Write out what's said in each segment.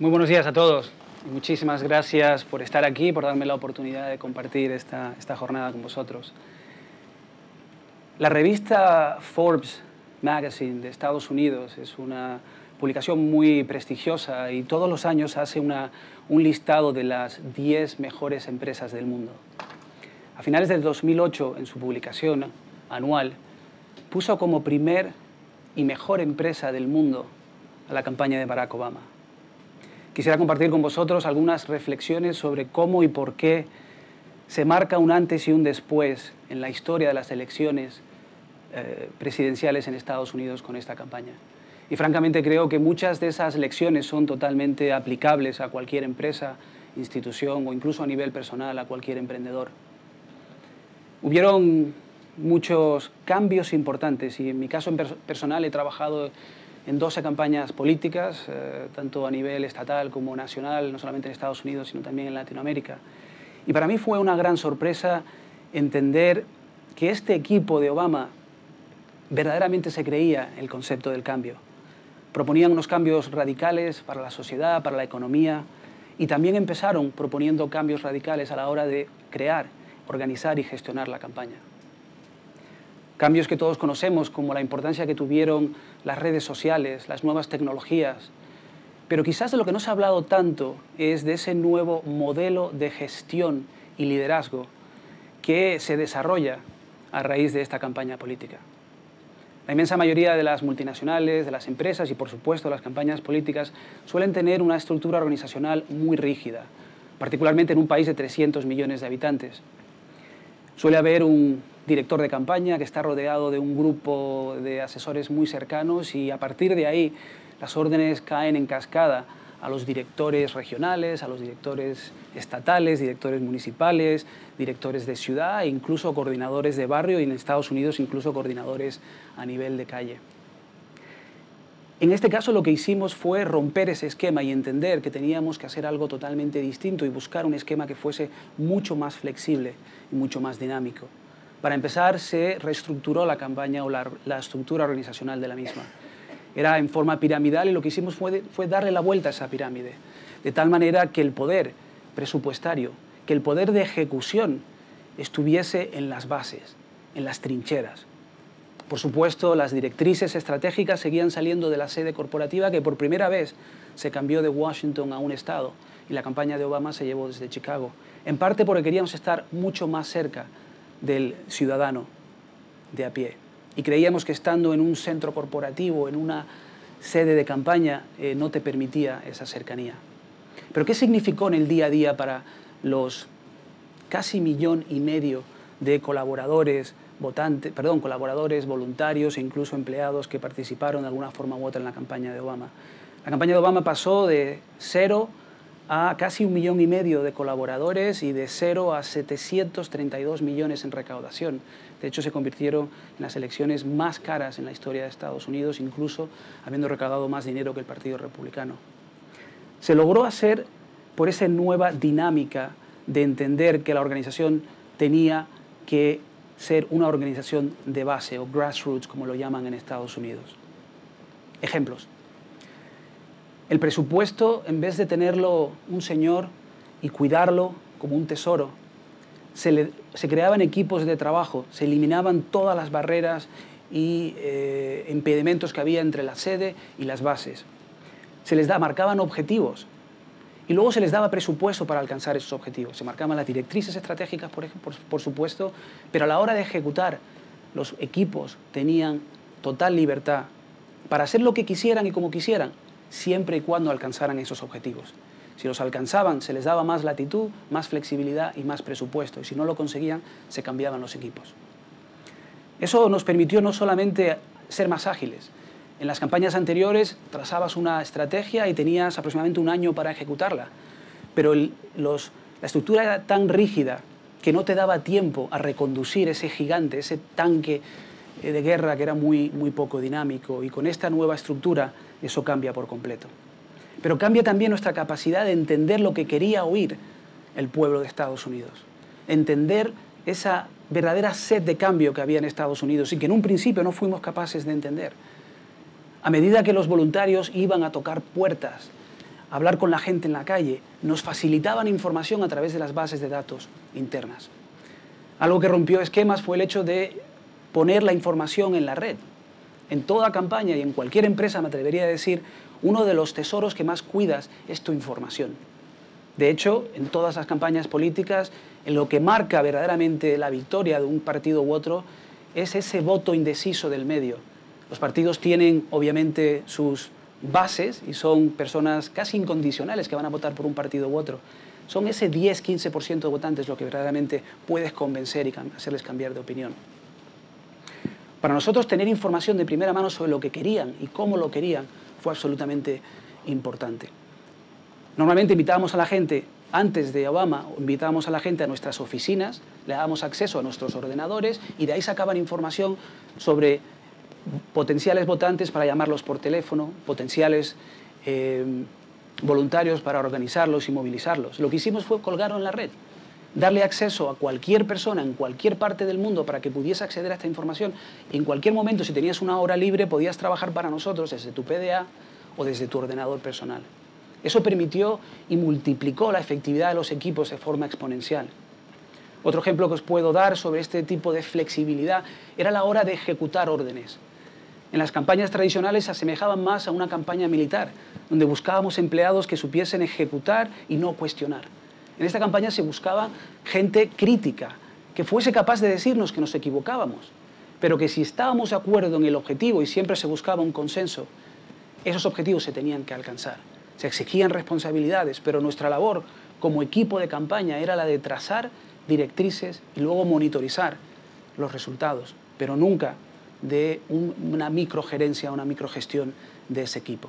Muy buenos días a todos. Muchísimas gracias por estar aquí, por darme la oportunidad de compartir esta jornada con vosotros. La revista Forbes Magazine de Estados Unidos es una publicación muy prestigiosa y todos los años hace un listado de las 10 mejores empresas del mundo. A finales del 2008, en su publicación anual, puso como primer y mejor empresa del mundo a la campaña de Barack Obama. Quisiera compartir con vosotros algunas reflexiones sobre cómo y por qué se marca un antes y un después en la historia de las elecciones presidenciales en Estados Unidos con esta campaña. Y francamente creo que muchas de esas lecciones son totalmente aplicables a cualquier empresa, institución o incluso a nivel personal a cualquier emprendedor. Hubieron muchos cambios importantes y en mi caso personal he trabajado en 12 campañas políticas, tanto a nivel estatal como nacional, no solamente en Estados Unidos, sino también en Latinoamérica. Y para mí fue una gran sorpresa entender que este equipo de Obama verdaderamente se creía el concepto del cambio. Proponían unos cambios radicales para la sociedad, para la economía, y también empezaron proponiendo cambios radicales a la hora de crear, organizar y gestionar la campaña. Cambios que todos conocemos, como la importancia que tuvieron las redes sociales, las nuevas tecnologías. Pero quizás de lo que no se ha hablado tanto es de ese nuevo modelo de gestión y liderazgo que se desarrolla a raíz de esta campaña política. La inmensa mayoría de las multinacionales, de las empresas y, por supuesto, las campañas políticas suelen tener una estructura organizacional muy rígida, particularmente en un país de 300 millones de habitantes. Suele haber un director de campaña que está rodeado de un grupo de asesores muy cercanos y a partir de ahí las órdenes caen en cascada a los directores regionales, a los directores estatales, directores municipales, directores de ciudad e incluso coordinadores de barrio y en Estados Unidos incluso coordinadores a nivel de calle. En este caso lo que hicimos fue romper ese esquema y entender que teníamos que hacer algo totalmente distinto y buscar un esquema que fuese mucho más flexible y mucho más dinámico. Para empezar, se reestructuró la campaña o la estructura organizacional de la misma. Era en forma piramidal y lo que hicimos fue darle la vuelta a esa pirámide, de tal manera que el poder presupuestario, que el poder de ejecución estuviese en las bases, en las trincheras. Por supuesto, las directrices estratégicas seguían saliendo de la sede corporativa que por primera vez se cambió de Washington a un estado y la campaña de Obama se llevó desde Chicago, en parte porque queríamos estar mucho más cerca del ciudadano de a pie. Y creíamos que estando en un centro corporativo, en una sede de campaña, no te permitía esa cercanía. Pero ¿qué significó en el día a día para los casi 1,5 millones de colaboradores, colaboradores, voluntarios e incluso empleados que participaron de alguna forma u otra en la campaña de Obama? La campaña de Obama pasó de 0 a casi 1,5 millones de colaboradores y de 0 a 732 millones en recaudación. De hecho, se convirtieron en las elecciones más caras en la historia de Estados Unidos, incluso habiendo recaudado más dinero que el Partido Republicano. Se logró hacer por esa nueva dinámica de entender que la organización tenía que ser una organización de base o grassroots, como lo llaman en Estados Unidos. Ejemplos. El presupuesto, en vez de tenerlo un señor y cuidarlo como un tesoro, se creaban equipos de trabajo, se eliminaban todas las barreras y impedimentos que había entre la sede y las bases. Se les marcaban objetivos y luego se les daba presupuesto para alcanzar esos objetivos. Se marcaban las directrices estratégicas, por supuesto, pero a la hora de ejecutar, los equipos tenían total libertad para hacer lo que quisieran y como quisieran, siempre y cuando alcanzaran esos objetivos. Si los alcanzaban, se les daba más latitud, más flexibilidad y más presupuesto. Y si no lo conseguían, se cambiaban los equipos. Eso nos permitió no solamente ser más ágiles. En las campañas anteriores trazabas una estrategia y tenías aproximadamente 1 año para ejecutarla. Pero la estructura era tan rígida que no te daba tiempo a reconducir ese gigante, ese tanque de guerra que era muy poco dinámico. Y con esta nueva estructura eso cambia por completo. Pero cambia también nuestra capacidad de entender lo que quería oír el pueblo de Estados Unidos. Entender esa verdadera sed de cambio que había en Estados Unidos y que en un principio no fuimos capaces de entender. A medida que los voluntarios iban a tocar puertas hablar con la gente en la calle, nos facilitaban información a través de las bases de datos internas. Algo que rompió esquemas fue el hecho de poner la información en la red. En toda campaña y en cualquier empresa, me atrevería a decir, uno de los tesoros que más cuidas es tu información. De hecho, en todas las campañas políticas, en lo que marca verdaderamente la victoria de un partido u otro es ese voto indeciso del medio. Los partidos tienen, obviamente, sus bases y son personas casi incondicionales que van a votar por un partido u otro. Son ese 10-15% de votantes lo que verdaderamente puedes convencer y hacerles cambiar de opinión. Para nosotros, tener información de primera mano sobre lo que querían y cómo lo querían fue absolutamente importante. Normalmente invitábamos a la gente, antes de Obama, invitábamos a la gente a nuestras oficinas, le dábamos acceso a nuestros ordenadores y de ahí sacaban información sobre potenciales votantes para llamarlos por teléfono, potenciales voluntarios para organizarlos y movilizarlos. Lo que hicimos fue colgarlo en la red, darle acceso a cualquier persona en cualquier parte del mundo para que pudiese acceder a esta información. Y en cualquier momento, si tenías una hora libre, podías trabajar para nosotros desde tu PDA o desde tu ordenador personal. Eso permitió y multiplicó la efectividad de los equipos de forma exponencial. Otro ejemplo que os puedo dar sobre este tipo de flexibilidad era la hora de ejecutar órdenes. En las campañas tradicionales se asemejaban más a una campaña militar, donde buscábamos empleados que supiesen ejecutar y no cuestionar. En esta campaña se buscaba gente crítica, que fuese capaz de decirnos que nos equivocábamos, pero que si estábamos de acuerdo en el objetivo y siempre se buscaba un consenso, esos objetivos se tenían que alcanzar. Se exigían responsabilidades, pero nuestra labor como equipo de campaña era la de trazar directrices y luego monitorizar los resultados, pero nunca de una microgerencia, una microgestión de ese equipo.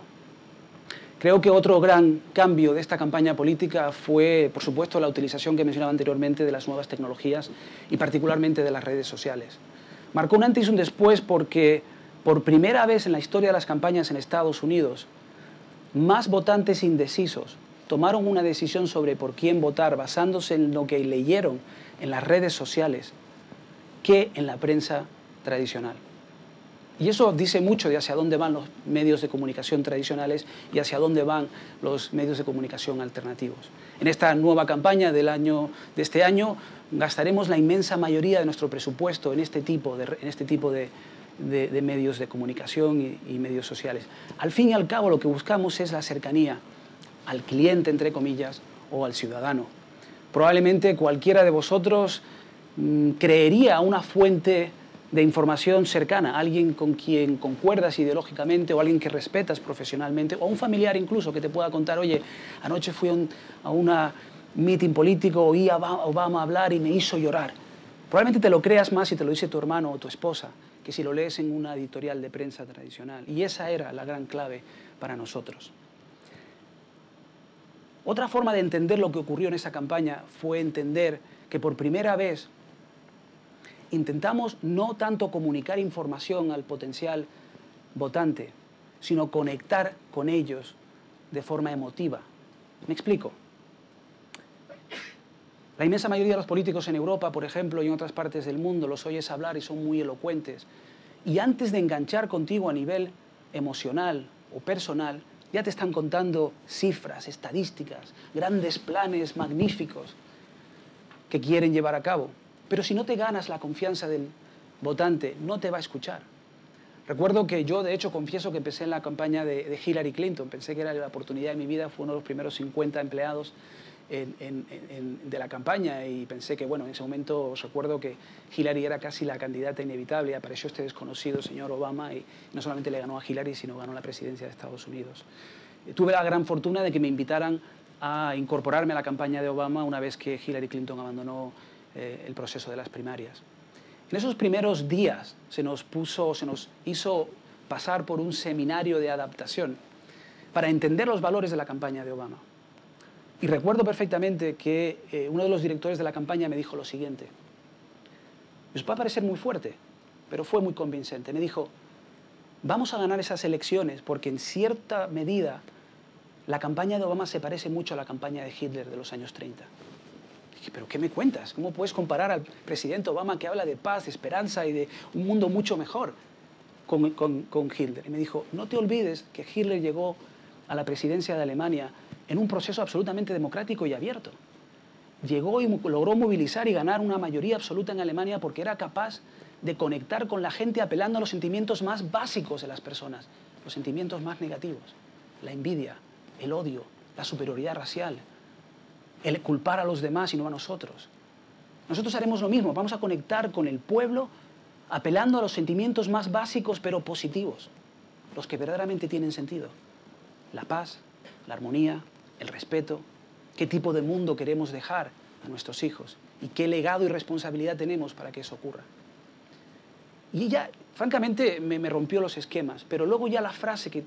Creo que otro gran cambio de esta campaña política fue, por supuesto, la utilización que mencionaba anteriormente de las nuevas tecnologías y particularmente de las redes sociales. Marcó un antes y un después porque por primera vez en la historia de las campañas en Estados Unidos, más votantes indecisos tomaron una decisión sobre por quién votar basándose en lo que leyeron en las redes sociales que en la prensa tradicional. Y eso dice mucho de hacia dónde van los medios de comunicación tradicionales y hacia dónde van los medios de comunicación alternativos. En esta nueva campaña de este año gastaremos la inmensa mayoría de nuestro presupuesto en este tipo de medios de comunicación y medios sociales. Al fin y al cabo, lo que buscamos es la cercanía al cliente, entre comillas, o al ciudadano. Probablemente cualquiera de vosotros creería una fuente de información cercana, alguien con quien concuerdas ideológicamente o alguien que respetas profesionalmente, o un familiar incluso que te pueda contar, oye, anoche fui a una meeting político, oí a Obama hablar y me hizo llorar. Probablemente te lo creas más si te lo dice tu hermano o tu esposa, que si lo lees en una editorial de prensa tradicional. Y esa era la gran clave para nosotros. Otra forma de entender lo que ocurrió en esa campaña fue entender que por primera vez intentamos no tanto comunicar información al potencial votante, sino conectar con ellos de forma emotiva. ¿Me explico? La inmensa mayoría de los políticos en Europa, por ejemplo, y en otras partes del mundo, los oyes hablar y son muy elocuentes. Y antes de enganchar contigo a nivel emocional o personal, ya te están contando cifras, estadísticas, grandes planes magníficos que quieren llevar a cabo. Pero si no te ganas la confianza del votante, no te va a escuchar. Recuerdo que yo, de hecho, confieso que empecé en la campaña de Hillary Clinton. Pensé que era la oportunidad de mi vida, fue uno de los primeros 50 empleados de la campaña y pensé que, bueno, en ese momento os recuerdo que Hillary era casi la candidata inevitable y apareció este desconocido señor Obama y no solamente le ganó a Hillary, sino ganó la presidencia de Estados Unidos. Tuve la gran fortuna de que me invitaran a incorporarme a la campaña de Obama una vez que Hillary Clinton abandonó el proceso de las primarias. En esos primeros días se nos hizo pasar por un seminario de adaptación para entender los valores de la campaña de Obama. Y recuerdo perfectamente que uno de los directores de la campaña me dijo lo siguiente. Os va a parecer muy fuerte, pero fue muy convincente. Me dijo, vamos a ganar esas elecciones porque en cierta medida la campaña de Obama se parece mucho a la campaña de Hitler de los años 30. Dije, ¿pero qué me cuentas? ¿Cómo puedes comparar al presidente Obama que habla de paz, de esperanza y de un mundo mucho mejor con Hitler? Y me dijo, no te olvides que Hitler llegó a la presidencia de Alemania en un proceso absolutamente democrático y abierto. Llegó y logró movilizar y ganar una mayoría absoluta en Alemania porque era capaz de conectar con la gente apelando a los sentimientos más básicos de las personas, los sentimientos más negativos, la envidia, el odio, la superioridad racial, el culpar a los demás y no a nosotros. Nosotros haremos lo mismo, vamos a conectar con el pueblo apelando a los sentimientos más básicos pero positivos, los que verdaderamente tienen sentido. La paz, la armonía, el respeto, qué tipo de mundo queremos dejar a nuestros hijos y qué legado y responsabilidad tenemos para que eso ocurra. Y ya, francamente, me rompió los esquemas, pero luego ya la frase que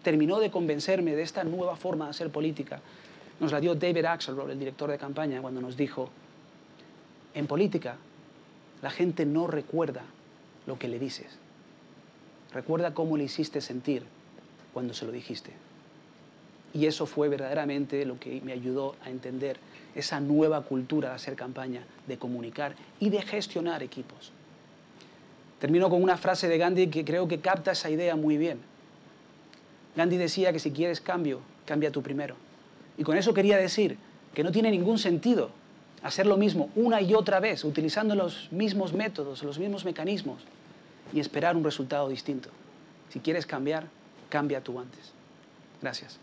terminó de convencerme de esta nueva forma de hacer política nos la dio David Axelrod, el director de campaña, cuando nos dijo: en política, la gente no recuerda lo que le dices, recuerda cómo le hiciste sentir cuando se lo dijiste. Y eso fue verdaderamente lo que me ayudó a entender esa nueva cultura de hacer campaña, de comunicar y de gestionar equipos. Termino con una frase de Gandhi que creo que capta esa idea muy bien. Gandhi decía que si quieres cambio, cambia tú primero. Y con eso quería decir que no tiene ningún sentido hacer lo mismo una y otra vez, utilizando los mismos métodos, los mismos mecanismos, y esperar un resultado distinto. Si quieres cambiar, cambia tú antes. Gracias.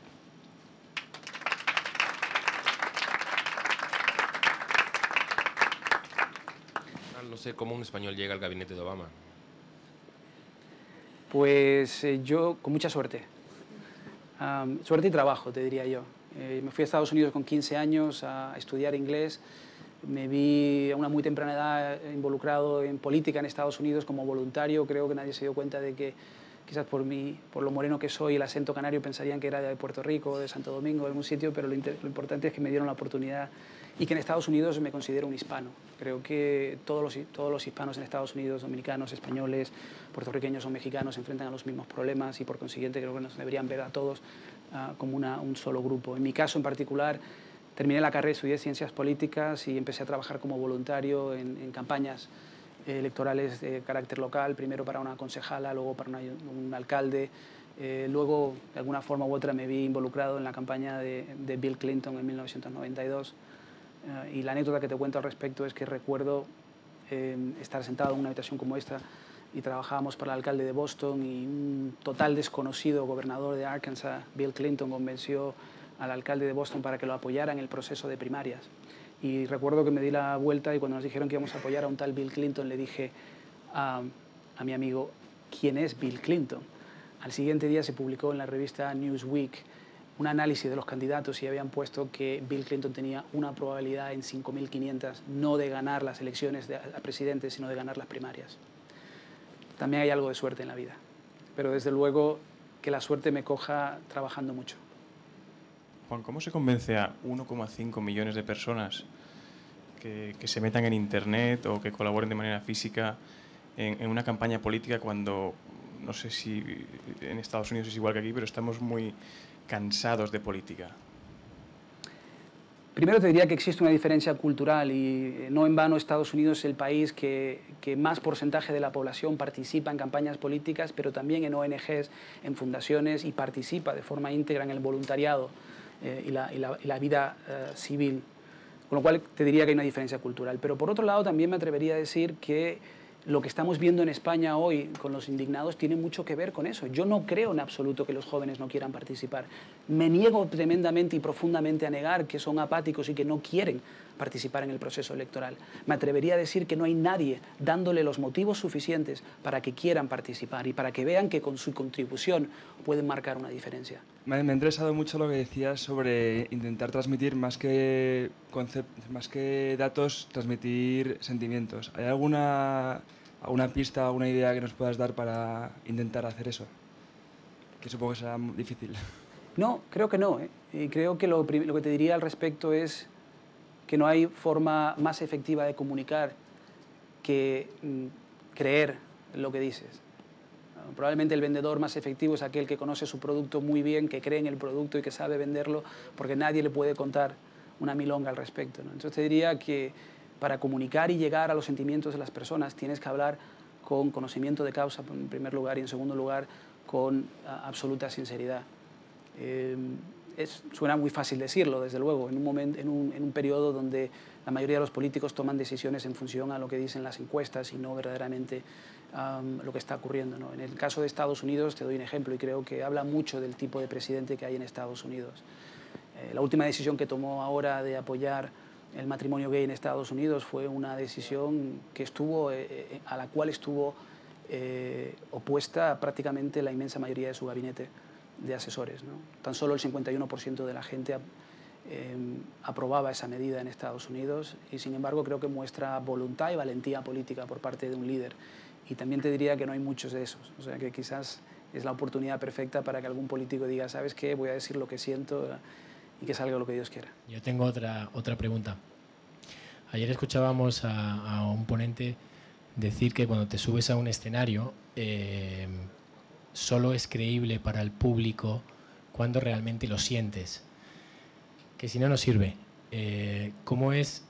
No sé cómo un español llega al gabinete de Obama. Pues yo, con mucha suerte. Suerte y trabajo, te diría yo. Me fui a Estados Unidos con 15 años a estudiar inglés. Me vi a una muy temprana edad involucrado en política en Estados Unidos como voluntario. Creo que nadie se dio cuenta de que quizás por lo moreno que soy, el acento canario, pensarían que era de Puerto Rico, de Santo Domingo, de algún sitio, pero lo importante es que me dieron la oportunidad y que en Estados Unidos me considero un hispano. Creo que todos los hispanos en Estados Unidos, dominicanos, españoles, puertorriqueños o mexicanos, se enfrentan a los mismos problemas y por consiguiente creo que nos deberían ver a todos como un solo grupo. En mi caso en particular, terminé la carrera, estudié Ciencias Políticas y empecé a trabajar como voluntario en campañas electorales de carácter local, primero para una concejala, luego para un alcalde. Luego, de alguna forma u otra, me vi involucrado en la campaña de Bill Clinton en 1992. Y la anécdota que te cuento al respecto es que recuerdo estar sentado en una habitación como esta y trabajábamos para el alcalde de Boston y un total desconocido gobernador de Arkansas, Bill Clinton, convenció al alcalde de Boston para que lo apoyara en el proceso de primarias. Y recuerdo que me di la vuelta y cuando nos dijeron que íbamos a apoyar a un tal Bill Clinton, le dije a mi amigo: ¿quién es Bill Clinton? Al siguiente día se publicó en la revista Newsweek un análisis de los candidatos y habían puesto que Bill Clinton tenía una probabilidad en 5.500 no de ganar las elecciones a presidente, sino de ganar las primarias. También hay algo de suerte en la vida, pero desde luego que la suerte me coja trabajando mucho. Juan, ¿cómo se convence a 1,5 millones de personas que se metan en Internet o que colaboren de manera física en una campaña política cuando, no sé si en Estados Unidos es igual que aquí, pero estamos muy cansados de política? Primero te diría que existe una diferencia cultural y no en vano Estados Unidos es el país que más porcentaje de la población participa en campañas políticas, pero también en ONGs, en fundaciones y participa de forma íntegra en el voluntariado y la vida civil. Con lo cual te diría que hay una diferencia cultural. Pero por otro lado también me atrevería a decir que lo que estamos viendo en España hoy con los indignados tiene mucho que ver con eso. Yo no creo en absoluto que los jóvenes no quieran participar. Me niego tremendamente y profundamente a negar que son apáticos y que no quieren participar en el proceso electoral. Me atrevería a decir que no hay nadie dándole los motivos suficientes para que quieran participar y para que vean que con su contribución pueden marcar una diferencia. Me ha interesado mucho lo que decías sobre intentar transmitir más que datos, transmitir sentimientos. ¿Hay alguna pista, alguna idea que nos puedas dar para intentar hacer eso? Que supongo que será difícil. No, creo que no. Y creo que lo que te diría al respecto es que no hay forma más efectiva de comunicar que creer lo que dices. Probablemente el vendedor más efectivo es aquel que conoce su producto muy bien, que cree en el producto y que sabe venderlo, porque nadie le puede contar una milonga al respecto, ¿no? Entonces te diría que para comunicar y llegar a los sentimientos de las personas tienes que hablar con conocimiento de causa en primer lugar y en segundo lugar con absoluta sinceridad. suena muy fácil decirlo, desde luego, en un periodo donde la mayoría de los políticos toman decisiones en función a lo que dicen las encuestas y no verdaderamente lo que está ocurriendo, ¿no? En el caso de Estados Unidos, te doy un ejemplo y creo que habla mucho del tipo de presidente que hay en Estados Unidos. La última decisión que tomó ahora de apoyar el matrimonio gay en Estados Unidos fue una decisión que a la cual estuvo opuesta prácticamente la inmensa mayoría de su gabinete de asesores, ¿no? Tan solo el 51% de la gente aprobaba esa medida en Estados Unidos y, sin embargo, creo que muestra voluntad y valentía política por parte de un líder. Y también te diría que no hay muchos de esos, o sea que quizás es la oportunidad perfecta para que algún político diga, ¿sabes qué? Voy a decir lo que siento y que salga lo que Dios quiera. Yo tengo otra pregunta. Ayer escuchábamos a un ponente decir que cuando te subes a un escenario solo es creíble para el público cuando realmente lo sientes, que si no, no sirve. ¿Cómo es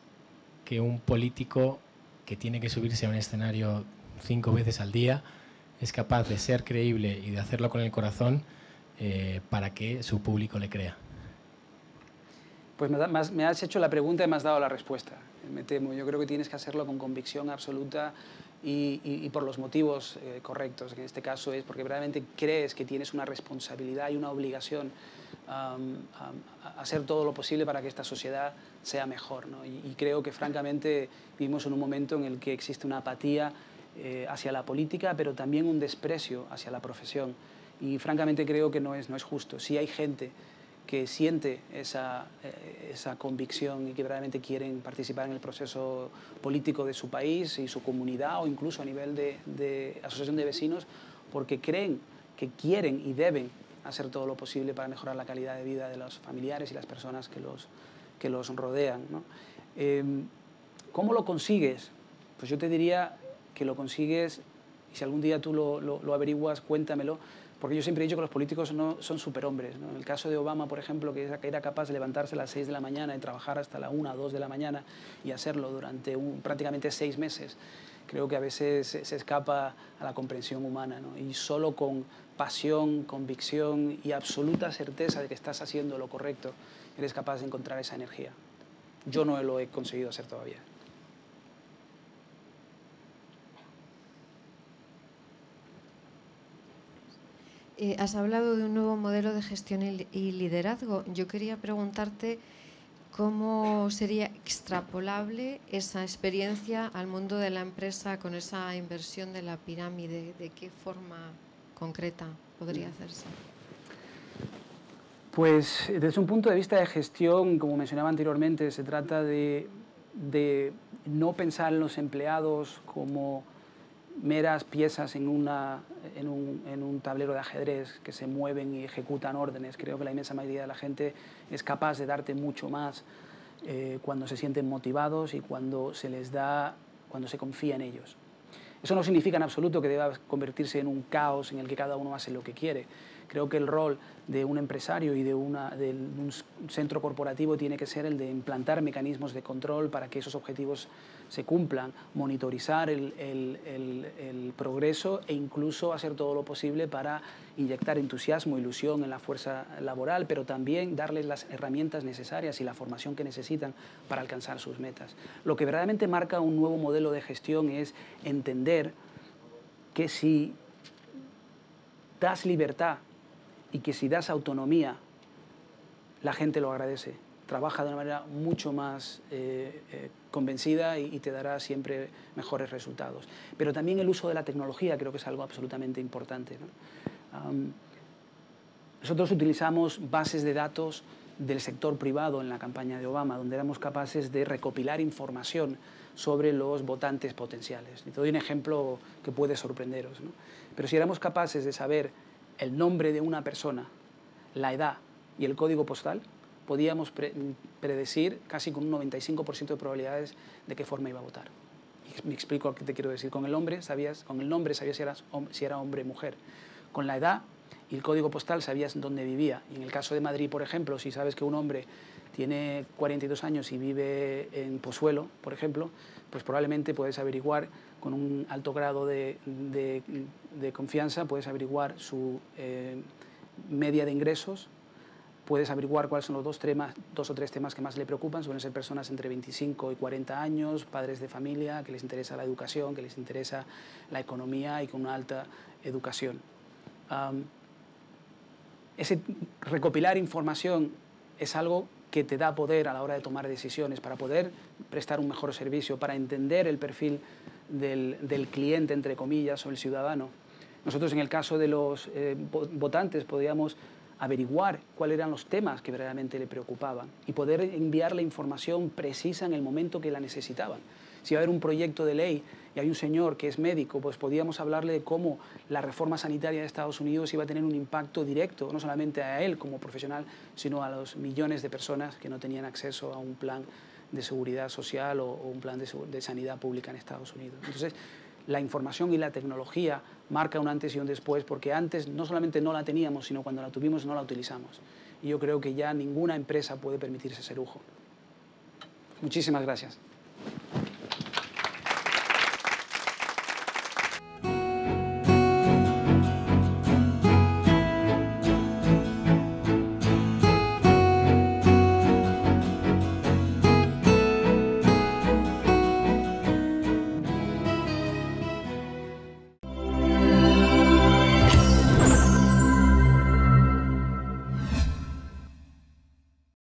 que un político que tiene que subirse a un escenario 5 veces al día es capaz de ser creíble y de hacerlo con el corazón para que su público le crea? Pues me has hecho la pregunta y me has dado la respuesta. Me temo. Yo creo que tienes que hacerlo con convicción absoluta y por los motivos correctos. En este caso es porque verdaderamente crees que tienes una responsabilidad y una obligación a hacer todo lo posible para que esta sociedad sea mejor, ¿no? Y creo que francamente vivimos en un momento en el que existe una apatía hacia la política, pero también un desprecio hacia la profesión. Y francamente creo que no es justo. Si hay gente que siente esa convicción y que verdaderamente quieren participar en el proceso político de su país y su comunidad o incluso a nivel de asociación de vecinos, porque creen que quieren y deben hacer todo lo posible para mejorar la calidad de vida de los familiares y las personas que los rodean, ¿no? ¿Cómo lo consigues? Pues yo te diría que lo consigues, y si algún día tú lo averiguas, cuéntamelo, porque yo siempre he dicho que los políticos no son superhombres, ¿no? En el caso de Obama, por ejemplo, que era capaz de levantarse a las 6 de la mañana y trabajar hasta la 1 o 2 de la mañana y hacerlo durante prácticamente 6 meses, creo que a veces se escapa a la comprensión humana, ¿no? Y solo con pasión, convicción y absoluta certeza de que estás haciendo lo correcto, eres capaz de encontrar esa energía. Yo no lo he conseguido hacer todavía. Has hablado de un nuevo modelo de gestión y liderazgo. Yo quería preguntarte cómo sería extrapolable esa experiencia al mundo de la empresa con esa inversión de la pirámide. ¿De qué forma concreta podría hacerse? Pues desde un punto de vista de gestión, como mencionaba anteriormente, se trata de no pensar en los empleados como meras piezas en un tablero de ajedrez que se mueven y ejecutan órdenes. Creo que la inmensa mayoría de la gente es capaz de darte mucho más cuando se sienten motivados y cuando se confía en ellos. Eso no significa en absoluto que deba convertirse en un caos en el que cada uno hace lo que quiere. Creo que el rol de un empresario y de un centro corporativo tiene que ser el de implantar mecanismos de control para que esos objetivos se cumplan, monitorizar el progreso e incluso hacer todo lo posible para inyectar entusiasmo, ilusión en la fuerza laboral, pero también darles las herramientas necesarias y la formación que necesitan para alcanzar sus metas. Lo que verdaderamente marca un nuevo modelo de gestión es entender que si das libertad y que si das autonomía, la gente lo agradece. Trabaja de una manera mucho más convencida y te dará siempre mejores resultados. Pero también el uso de la tecnología creo que es algo absolutamente importante, ¿no? Nosotros utilizamos bases de datos del sector privado en la campaña de Obama, donde éramos capaces de recopilar información sobre los votantes potenciales. Y te doy un ejemplo que puede sorprenderos, ¿no? Pero si éramos capaces de saber el nombre de una persona, la edad y el código postal, podíamos predecir casi con un 95% de probabilidades de qué forma iba a votar. Y me explico qué te quiero decir. Con el nombre sabías si era hombre o mujer. Con la edad y el código postal sabías dónde vivía. Y en el caso de Madrid, por ejemplo, si sabes que un hombre tiene 42 años y vive en Pozuelo, por ejemplo, pues probablemente puedes averiguar con un alto grado de confianza, puedes averiguar su media de ingresos, puedes averiguar cuáles son los dos o tres temas que más le preocupan. Suelen ser personas entre 25 y 40 años, padres de familia, que les interesa la educación, que les interesa la economía y con una alta educación. Ese recopilar información es algo que te da poder a la hora de tomar decisiones, para poder prestar un mejor servicio, para entender el perfil del cliente, entre comillas, o el ciudadano. Nosotros, en el caso de los votantes, podíamos averiguar cuáles eran los temas que verdaderamente le preocupaban y poder enviarle información precisa en el momento que la necesitaban. Si va a haber un proyecto de ley y hay un señor que es médico, pues podíamos hablarle de cómo la reforma sanitaria de Estados Unidos iba a tener un impacto directo, no solamente a él como profesional, sino a los millones de personas que no tenían acceso a un plan de seguridad social o un plan de sanidad pública en Estados Unidos. Entonces, la información y la tecnología marca un antes y un después, porque antes no solamente no la teníamos, sino cuando la tuvimos no la utilizamos. Y yo creo que ya ninguna empresa puede permitirse ese lujo. Muchísimas gracias.